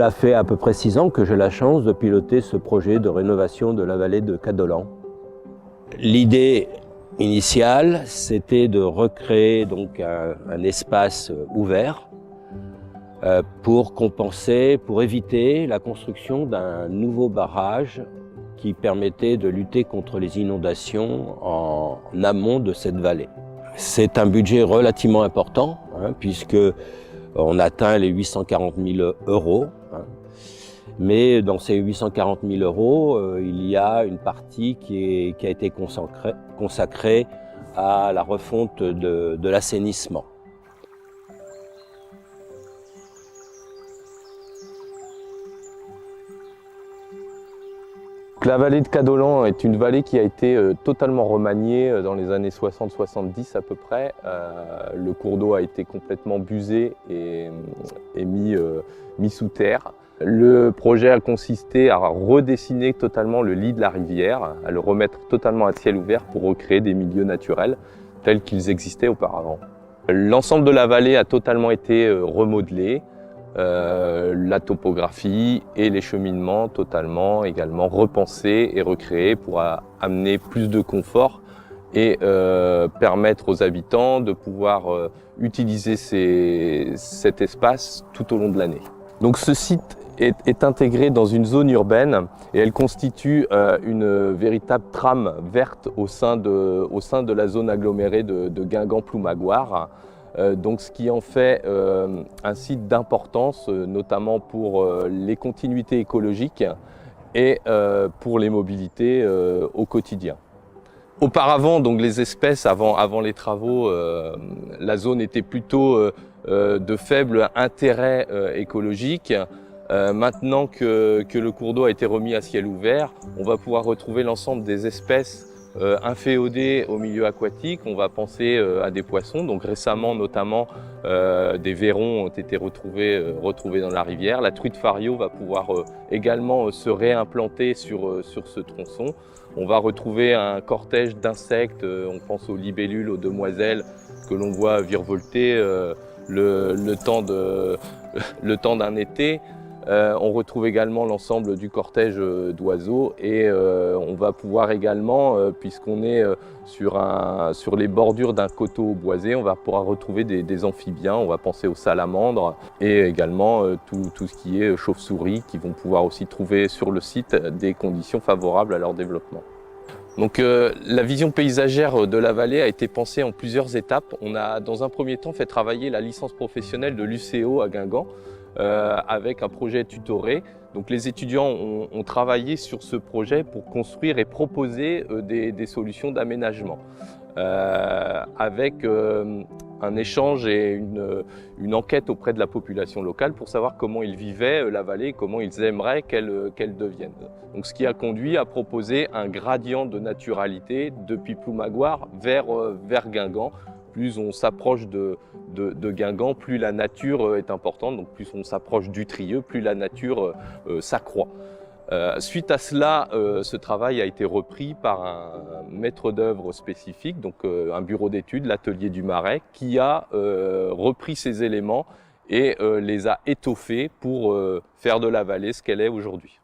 Cela fait à peu près 6 ans que j'ai la chance de piloter ce projet de rénovation de la vallée de Cadolan. L'idée initiale, c'était de recréer donc un espace ouvert pour compenser, pour éviter la construction d'un nouveau barrage qui permettait de lutter contre les inondations en amont de cette vallée. C'est un budget relativement important, puisque on atteint les 840 000 €. Mais dans ces 840 000 €, il y a une partie qui a été consacrée à la refonte de l'assainissement. La vallée de Cadolan est une vallée qui a été totalement remaniée dans les années 60-70 à peu près. Le cours d'eau a été complètement busé et mis sous terre. Le projet a consisté à redessiner totalement le lit de la rivière, à le remettre totalement à ciel ouvert pour recréer des milieux naturels tels qu'ils existaient auparavant. L'ensemble de la vallée a totalement été remodelé. La topographie et les cheminements totalement également repensés et recréés pour amener plus de confort et permettre aux habitants de pouvoir utiliser cet espace tout au long de l'année. Donc ce site est intégré dans une zone urbaine et elle constitue une véritable trame verte au sein de la zone agglomérée de Guingamp-Ploumagoar. Donc ce qui en fait un site d'importance, notamment pour les continuités écologiques et pour les mobilités au quotidien. Auparavant, donc les espèces, avant les travaux, la zone était plutôt de faible intérêt écologique. Maintenant que le cours d'eau a été remis à ciel ouvert, on va pouvoir retrouver l'ensemble des espèces inféodés au milieu aquatique. On va penser à des poissons. Donc récemment, notamment, des vairons ont été retrouvés dans la rivière. La truite fario va pouvoir également se réimplanter sur ce tronçon. On va retrouver un cortège d'insectes. On pense aux libellules, aux demoiselles que l'on voit virevolter le temps d'un été. On retrouve également l'ensemble du cortège d'oiseaux et on va pouvoir également, puisqu'on est sur les bordures d'un coteau boisé, on va pouvoir retrouver des amphibiens. On va penser aux salamandres et également tout ce qui est chauves-souris qui vont pouvoir aussi trouver sur le site des conditions favorables à leur développement. Donc la vision paysagère de la vallée a été pensée en plusieurs étapes. On a dans un premier temps fait travailler la licence professionnelle de l'UCO à Guingamp avec un projet tutoré. Donc les étudiants ont travaillé sur ce projet pour construire et proposer des solutions d'aménagement avec un échange et une enquête auprès de la population locale pour savoir comment ils vivaient la vallée, comment ils aimeraient qu'elle devienne. Donc ce qui a conduit à proposer un gradient de naturalité depuis Ploumagoar vers Guingamp. Plus on s'approche de Guingamp, plus la nature est importante, donc plus on s'approche du Trieux, plus la nature s'accroît. Suite à cela, ce travail a été repris par un maître d'œuvre spécifique, donc un bureau d'études, l'atelier du Marais, qui a repris ces éléments et les a étoffés pour faire de la vallée ce qu'elle est aujourd'hui.